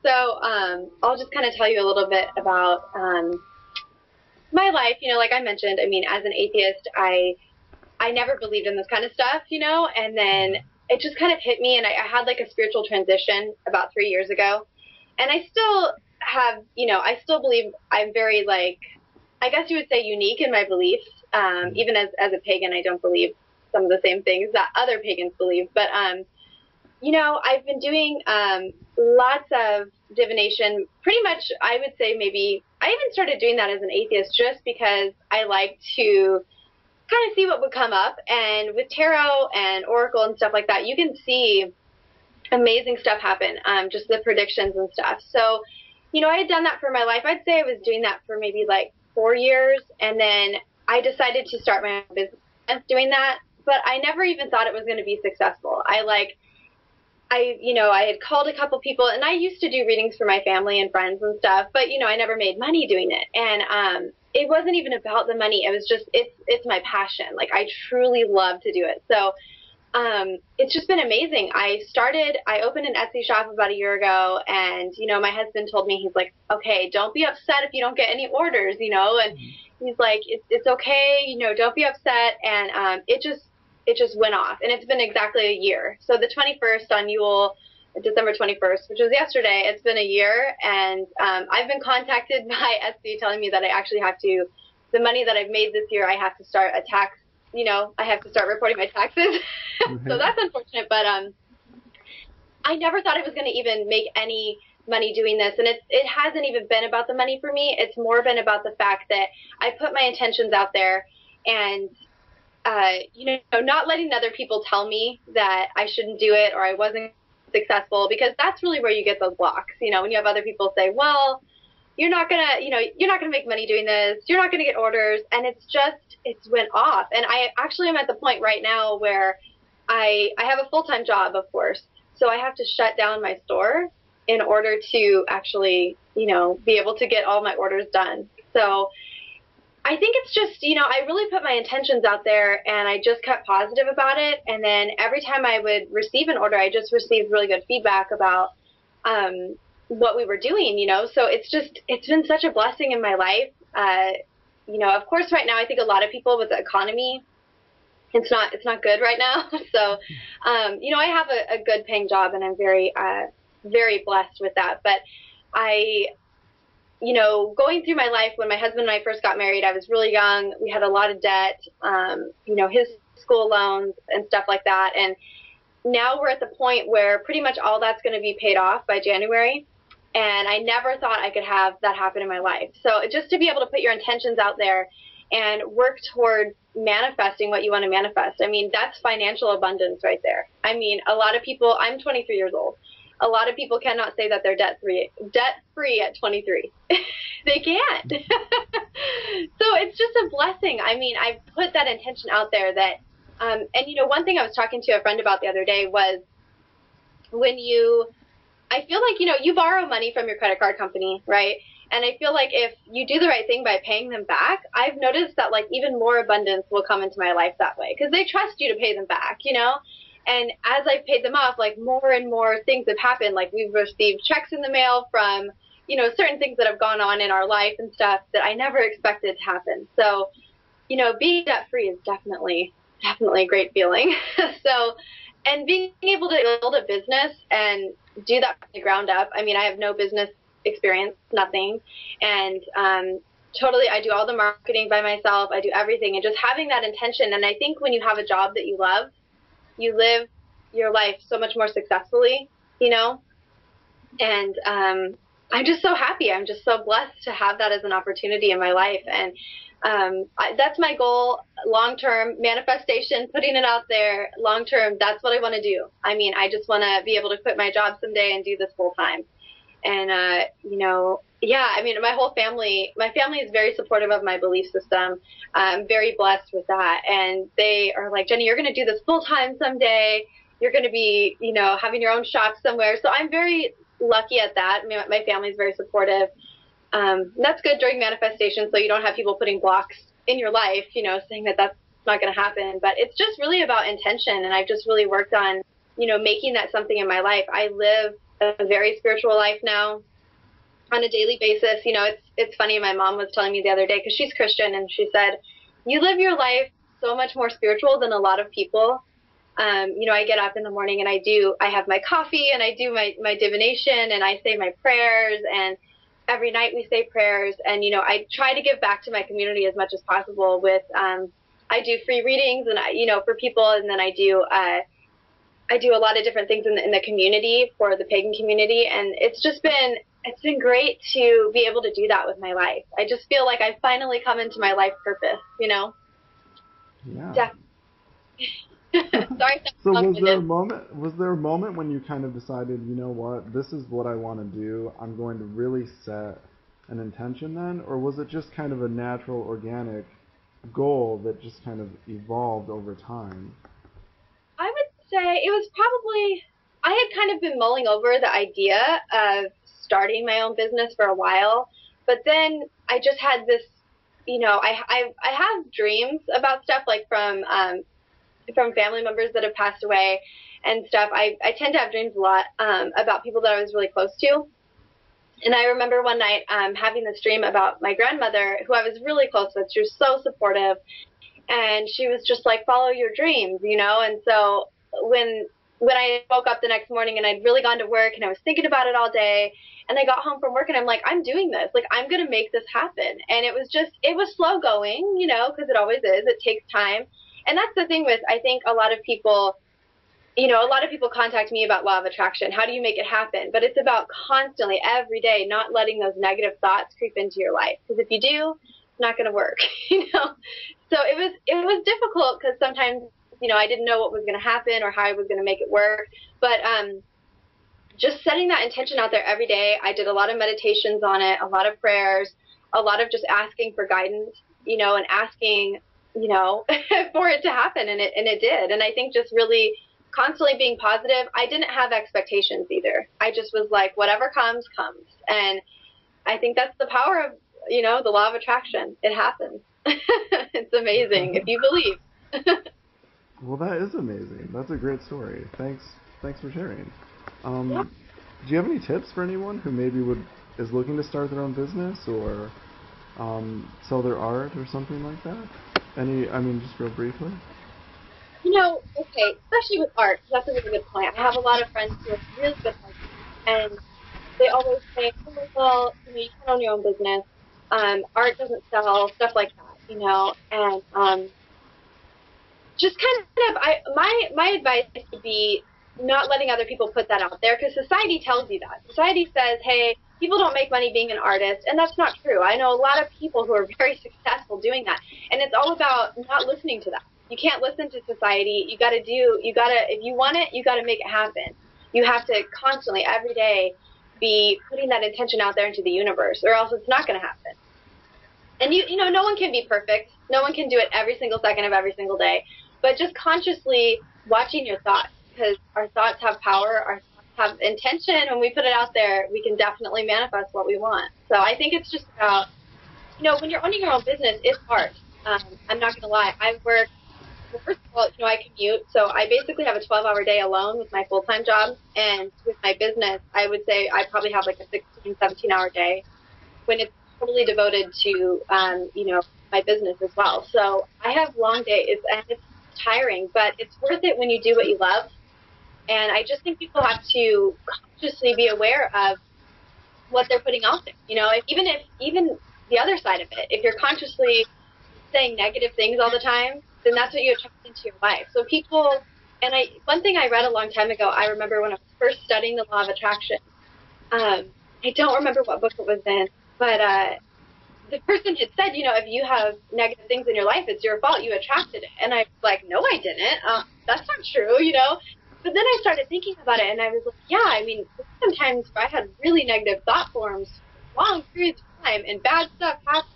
So I'll just kind of tell you a little bit about my life. Like I mentioned, I mean, as an atheist, I never believed in this kind of stuff, and then it just kind of hit me, and I had like a spiritual transition about 3 years ago, and I still have, I still believe I'm very, like, I guess you would say, unique in my beliefs. Even as a pagan, I don't believe some of the same things that other pagans believe, but I've been doing lots of divination. Pretty much, I would say maybe I even started doing that as an atheist just because I like to kind of see what would come up. And with tarot and oracle and stuff like that, you can see amazing stuff happen, just the predictions and stuff. So, I had done that for my life. I'd say I was doing that for maybe like 4 years, and then I decided to start my own business doing that, but I never even thought it was going to be successful. I had called a couple people, and I used to do readings for my family and friends and stuff, but, I never made money doing it. And it wasn't even about the money. It was just, it's my passion. Like, I truly love to do it. So it's just been amazing. I opened an Etsy shop about a year ago, and, my husband told me, he's like, okay, don't be upset if you don't get any orders, and he's like, it's okay, don't be upset. And it just went off, and it's been exactly a year. So the 21st on Yule, December 21st, which was yesterday, it's been a year, and I've been contacted by Etsy telling me that I actually have to, the money that I've made this year, I have to start a tax, I have to start reporting my taxes. So that's unfortunate, but I never thought I was going to even make any money doing this, and it hasn't even been about the money for me. It's more been about the fact that I put my intentions out there, and not letting other people tell me that I shouldn't do it or I wasn't successful, because that's really where you get those blocks. When you have other people say, well, you're not gonna make money doing this, you're not gonna get orders, and it's went off. And I actually am at the point right now where I have a full-time job, of course, so I have to shut down my store in order to actually, be able to get all my orders done. So I think it's just, I really put my intentions out there, and I just kept positive about it. And then every time I would receive an order, I just received really good feedback about what we were doing, So it's been such a blessing in my life. Of course, right now, I think a lot of people with the economy, it's not good right now. So, I have a good paying job, and I'm very, very blessed with that. But going through my life, when my husband and I first got married, I was really young. We had a lot of debt, his school loans and stuff like that. And now we're at the point where pretty much all that's going to be paid off by January. And I never thought I could have that happen in my life. So just to be able to put your intentions out there and work toward manifesting what you want to manifest, I mean, that's financial abundance right there. I mean, a lot of people, I'm 23 years old. A lot of people cannot say that they're debt-free at 23. They can't. So it's just a blessing. I mean, I put that intention out there that, and one thing I was talking to a friend about the other day was I feel like, you borrow money from your credit card company, right? And I feel like if you do the right thing by paying them back, I've noticed that, like, even more abundance will come into my life that way, because they trust you to pay them back, And as I've paid them off, like, more and more things have happened. Like, we've received checks in the mail from, certain things that have gone on in our life and stuff that I never expected to happen. So, being debt-free is definitely a great feeling. So, and being able to build a business and do that from the ground up. I mean, I have no business experience, nothing. And totally, I do all the marketing by myself. I do everything. And just having that intention. And I think when you have a job that you love, you live your life so much more successfully, and I'm just so happy. I'm just so blessed to have that as an opportunity in my life. And that's my goal, long-term manifestation, putting it out there, long-term, that's what I want to do. I mean, I just want to be able to quit my job someday and do this full-time. And, yeah, I mean, my family is very supportive of my belief system. I'm very blessed with that. And they are like, Jenny, you're going to do this full-time someday. You're going to be, having your own shop somewhere. So I'm very lucky at that. I mean, my family is very supportive. That's good during manifestation, so you don't have people putting blocks in your life, saying that that's not going to happen. But it's just really about intention, and I've just really worked on, making that something in my life. I live a very spiritual life now on a daily basis. You know, it's funny. My mom was telling me the other day, because she's Christian, and she said, you live your life so much more spiritual than a lot of people. You know, I get up in the morning and I have my coffee and I do my divination and I say my prayers, and every night we say prayers. And, you know, I try to give back to my community as much as possible with, I do free readings and, you know, for people. And then I do a lot of different things in the community for the pagan community. And it's been great to be able to do that with my life. I just feel like I've finally come into my life purpose, you know? Yeah. Sorry. So was there a moment when you kind of decided, you know what, this is what I want to do, I'm going to really set an intention then? Or was it just kind of a natural, organic goal that just kind of evolved over time? I would say it was probably, I had kind of been mulling over the idea of starting my own business for a while, but then I just had this, you know, I have dreams about stuff, like from family members that have passed away and stuff. I tend to have dreams a lot about people that I was really close to. And I remember one night having this dream about my grandmother, who I was really close with. She was so supportive, and she was just like, follow your dreams, you know. And so when I woke up the next morning and I'd really gone to work and I was thinking about it all day, and I got home from work and I'm like, I'm doing this. Like, I'm going to make this happen. And it was slow going, you know, because it always is. It takes time. And that's the thing with, I think a lot of people, you know, a lot of people contact me about law of attraction. How do you make it happen? But it's about constantly, every day, not letting those negative thoughts creep into your life. Because if you do, it's not going to work, you know. So it was difficult because sometimes, you know, I didn't know what was going to happen or how I was going to make it work. But just setting that intention out there every day. I did a lot of meditations on it, a lot of prayers, a lot of just asking for guidance, you know, and asking, you know, for it to happen, and it did. And I think just really constantly being positive. I didn't have expectations either. I just was like, whatever comes, comes. And I think that's the power of, you know, the law of attraction. It happens. It's amazing if you believe. Well, that is amazing. That's a great story. Thanks for sharing. Yeah. Do you have any tips for anyone who maybe is looking to start their own business or sell their art or something like that? Just real briefly. You know, okay, especially with art, that's a really good point. I have a lot of friends who are really good artists, and they always say, oh, well, you know, you can own your own business. Art doesn't sell, stuff like that, you know. And just kind of, my advice would be not letting other people put that out there, because society tells you that. Society says, hey, people don't make money being an artist, and that's not true. I know a lot of people who are very successful doing that, and it's all about not listening to that. You can't listen to society. If you want it, you got to make it happen. You have to constantly, every day, be putting that intention out there into the universe, or else it's not going to happen. And you know, no one can be perfect. No one can do it every single second of every single day. But just consciously watching your thoughts, because our thoughts have power, our thoughts have intention. When we put it out there, we can definitely manifest what we want. So I think it's just about, you know, when you're owning your own business, it's hard. I'm not going to lie. Well, first of all, you know, I commute, so I basically have a 12-hour day alone with my full-time job, and with my business, I would say I probably have like a 16, 17-hour day when it's totally devoted to, you know, my business as well. So I have long days, and it's tiring, but it's worth it when you do what you love. And I just think people have to consciously be aware of what they're putting out there. You know, even the other side of it, if you're consciously saying negative things all the time, then that's what you attract into your life. So people, and one thing I read a long time ago, I remember when I was first studying the law of attraction, I don't remember what book it was in, but the person had said, you know, if you have negative things in your life, it's your fault, you attracted it. And I was like, no, I didn't. That's not true, you know. But then I started thinking about it, and I was like, yeah, I mean, sometimes I had really negative thought forms for long periods of time, and bad stuff happened.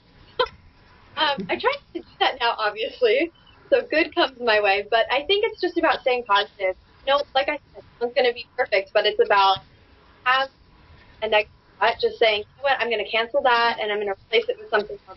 I try to do that now, obviously, so good comes my way. But I think it's just about staying positive. You know, like I said, no one's going to be perfect, but it's about have a negative thought, just saying, you know what, I'm going to cancel that, and I'm going to replace it with something more